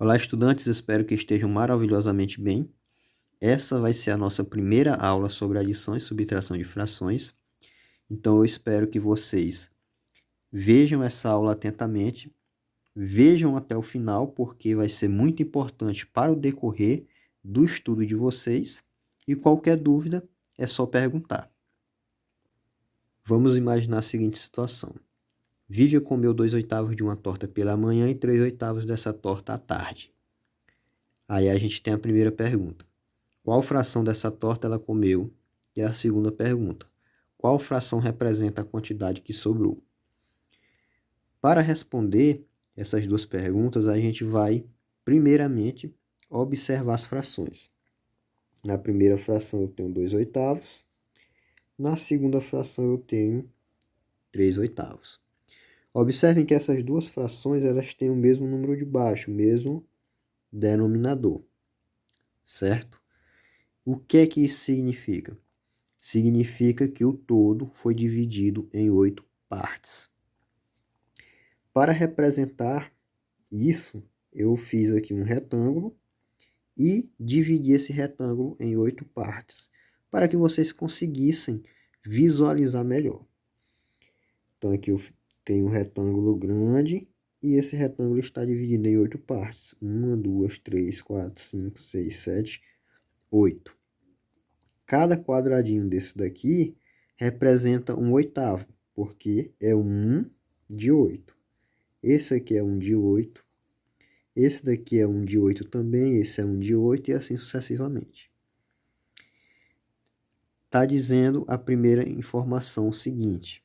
Olá, estudantes, espero que estejam maravilhosamente bem. Essa vai ser a nossa primeira aula sobre adição e subtração de frações. Então, eu espero que vocês vejam essa aula atentamente, vejam até o final, porque vai ser muito importante para o decorrer do estudo de vocês. E qualquer dúvida, é só perguntar. Vamos imaginar a seguinte situação. Vivian comeu 2/8 de uma torta pela manhã e 3/8 dessa torta à tarde. Aí a gente tem a primeira pergunta. Qual fração dessa torta ela comeu? E a segunda pergunta. Qual fração representa a quantidade que sobrou? Para responder essas duas perguntas, a gente vai, primeiramente, observar as frações. Na primeira fração eu tenho 2/8. Na segunda fração eu tenho 3/8. Observem que essas duas frações elas têm o mesmo número de baixo, o mesmo denominador, certo? O que é que isso significa? Significa que o todo foi dividido em 8 partes. Para representar isso, eu fiz aqui um retângulo e dividi esse retângulo em 8 partes, para que vocês conseguissem visualizar melhor. Então aqui eu tenho um retângulo grande e esse retângulo está dividido em 8 partes. 1, 2, 3, 4, 5, 6, 7, 8. Cada quadradinho desse daqui representa um oitavo, porque é 1 de 8. Esse aqui é 1 de 8. Esse daqui é 1 de 8 também, esse é 1 de 8 e assim sucessivamente. Está dizendo a primeira informação seguinte,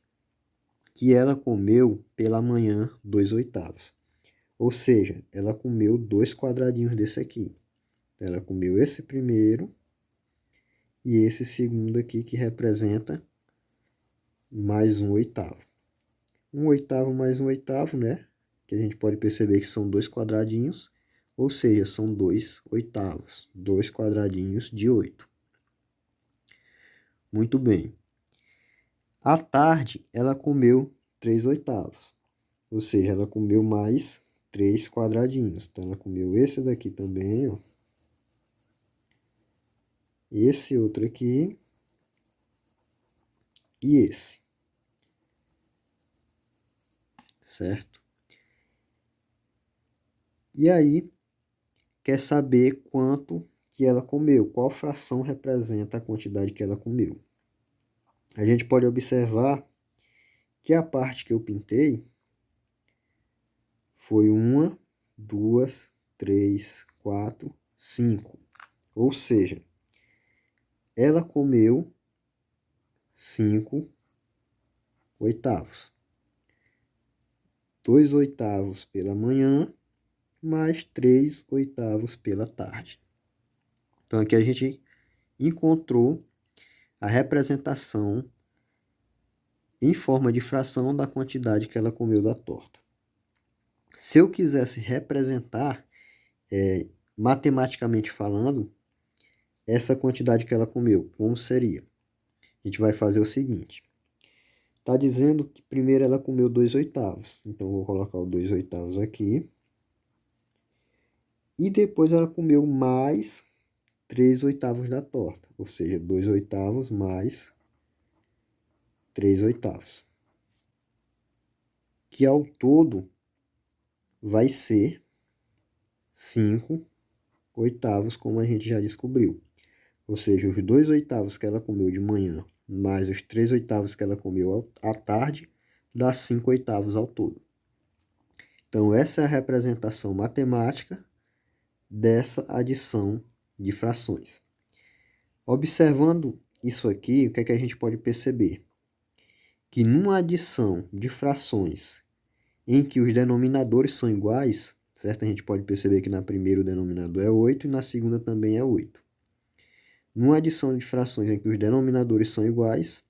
que ela comeu pela manhã 2/8. Ou seja, ela comeu 2 quadradinhos desse aqui. Ela comeu esse primeiro e esse segundo aqui, que representa mais 1/8. 1/8 mais 1/8, né? Que a gente pode perceber que são 2 quadradinhos, ou seja, são 2/8. 2 quadradinhos de 8. Muito bem. À tarde, ela comeu 3/8. Ou seja, ela comeu mais 3 quadradinhos. Então, ela comeu esse daqui também, ó. Esse outro aqui. E esse. Certo? E aí, quer saber quanto que ela comeu? Qual fração representa a quantidade que ela comeu? A gente pode observar que a parte que eu pintei foi 1, 2, 3, 4, 5. Ou seja, ela comeu 5/8. 2/8 pela manhã, mais 3/8 pela tarde. Então, aqui a gente encontrou a representação em forma de fração da quantidade que ela comeu da torta. Se eu quisesse representar, matematicamente falando, essa quantidade que ela comeu, como seria? A gente vai fazer o seguinte. Está dizendo que primeiro ela comeu 2/8. Então, vou colocar o 2/8 aqui. E depois ela comeu mais 3/8 da torta. Ou seja, 2/8 mais 3/8. Que ao todo vai ser 5/8, como a gente já descobriu. Ou seja, os 2/8 que ela comeu de manhã, mais os 3/8 que ela comeu à tarde, dá 5/8 ao todo. Então, essa é a representação matemática dessa adição de frações. Observando isso aqui, o que é que a gente pode perceber? Que numa adição de frações em que os denominadores são iguais, certo? A gente pode perceber que na primeira o denominador é 8 e na segunda também é 8. Numa adição de frações em que os denominadores são iguais,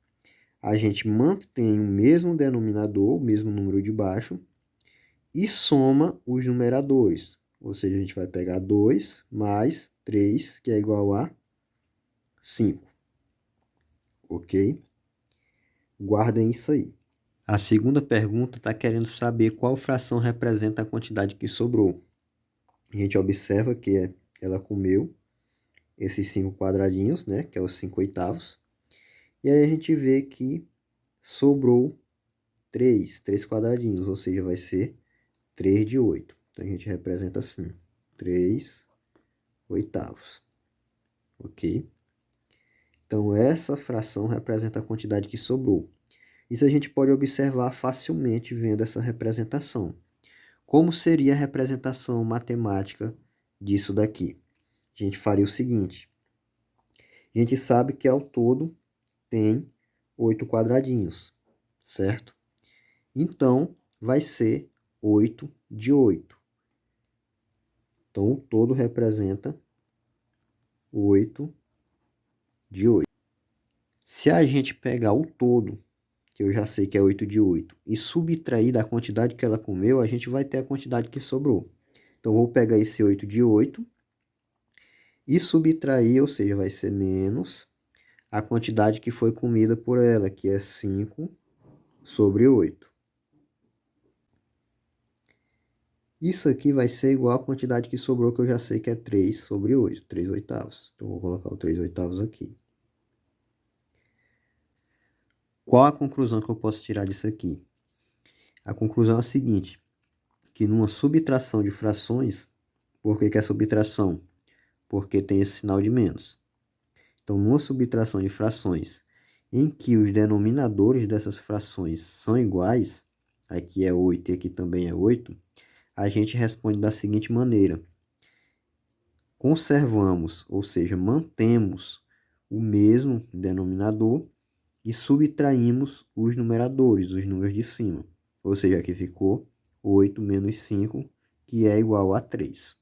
a gente mantém o mesmo denominador, o mesmo número de baixo, e soma os numeradores. Ou seja, a gente vai pegar 2 mais 3, que é igual a 5. Ok? Guardem isso aí. A segunda pergunta está querendo saber qual fração representa a quantidade que sobrou. a gente observa que ela comeu esses 5 quadradinhos, né, que é os 5 oitavos. E aí a gente vê que sobrou 3 quadradinhos, ou seja, vai ser 3 de 8. Então a gente representa assim, 3 oitavos, ok? Então essa fração representa a quantidade que sobrou. Isso a gente pode observar facilmente vendo essa representação. Como seria a representação matemática disso daqui? A gente faria o seguinte. A gente sabe que ao todo tem 8 quadradinhos, certo? Então, vai ser 8 de 8. Então, o todo representa 8 de 8. Se a gente pegar o todo, que eu já sei que é 8 de 8, e subtrair da quantidade que ela comeu, a gente vai ter a quantidade que sobrou. Então, vou pegar esse 8 de 8 e subtrair, ou seja, vai ser menos a quantidade que foi comida por ela, que é 5 sobre 8. Isso aqui vai ser igual à quantidade que sobrou, que eu já sei que é 3 sobre 8, 3 oitavos. Então, vou colocar o 3 oitavos aqui. Qual a conclusão que eu posso tirar disso aqui? A conclusão é a seguinte, que numa subtração de frações, por que é subtração? Porque tem esse sinal de menos. Então, numa subtração de frações em que os denominadores dessas frações são iguais, aqui é 8 e aqui também é 8, a gente responde da seguinte maneira. Conservamos, ou seja, mantemos o mesmo denominador e subtraímos os numeradores, os números de cima. Ou seja, aqui ficou 8 menos 5, que é igual a 3.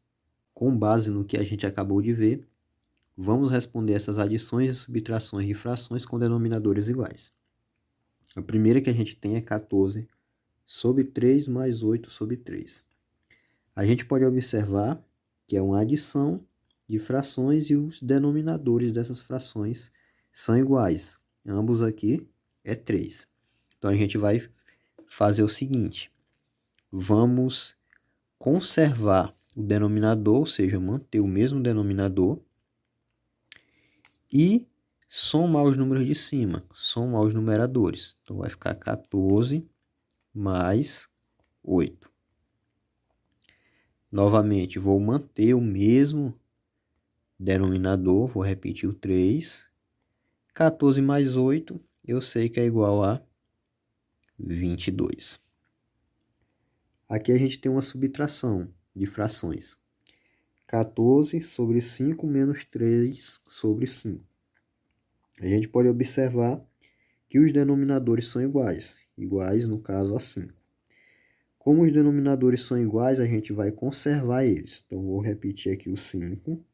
Com base no que a gente acabou de ver, vamos responder essas adições e subtrações de frações com denominadores iguais. A primeira que a gente tem é 14 sobre 3 mais 8 sobre 3. A gente pode observar que é uma adição de frações e os denominadores dessas frações são iguais. Ambos aqui é 3. Então, a gente vai fazer o seguinte. Vamos conservar o denominador, ou seja, manter o mesmo denominador e somar os números de cima, somar os numeradores. Então, vai ficar 14 mais 8. Novamente, vou manter o mesmo denominador, vou repetir o 3. 14 mais 8, eu sei que é igual a 22. Aqui a gente tem uma subtração de frações. 14 sobre 5 menos 3 sobre 5. A gente pode observar que os denominadores são iguais. Iguais, no caso, a 5. Como os denominadores são iguais, a gente vai conservar eles. Então, vou repetir aqui o 5.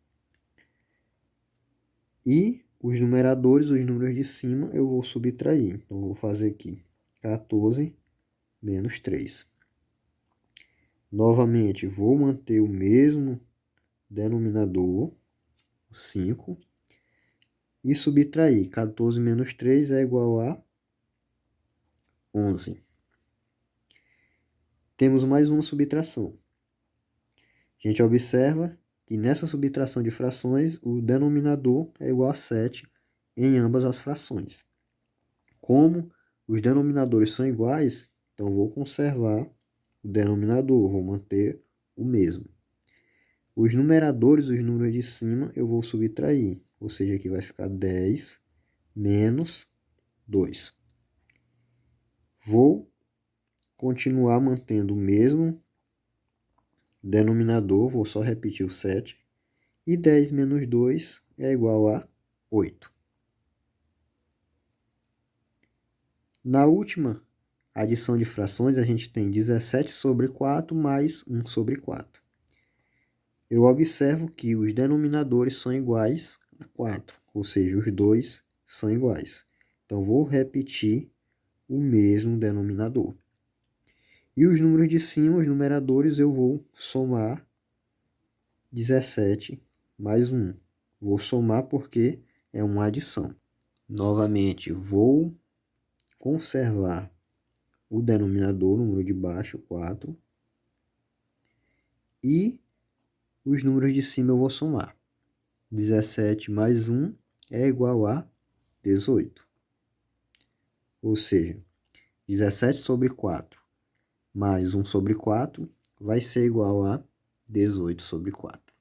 E os numeradores, os números de cima, eu vou subtrair. Então, vou fazer aqui 14 menos 3. Novamente, vou manter o mesmo denominador, 5, e subtrair. 14 menos 3 é igual a 11. Temos mais uma subtração. A gente observa que nessa subtração de frações, o denominador é igual a 7 em ambas as frações. Como os denominadores são iguais, então vou conservar o denominador, vou manter o mesmo. Os numeradores, os números de cima, eu vou subtrair. Ou seja, aqui vai ficar 10 menos 2. Vou continuar mantendo o mesmo denominador, vou só repetir o 7. E 10 menos 2 é igual a 8. Na última adição de frações, a gente tem 17 sobre 4 mais 1 sobre 4. Eu observo que os denominadores são iguais a 4, ou seja, os dois são iguais. Então, vou repetir o mesmo denominador. E os números de cima, os numeradores, eu vou somar 17 mais 1. Vou somar porque é uma adição. Novamente, vou conservar o denominador, o número de baixo, 4. E Os números de cima eu vou somar. 17 mais 1 é igual a 18. Ou seja, 17 sobre 4 mais 1 sobre 4 vai ser igual a 18 sobre 4.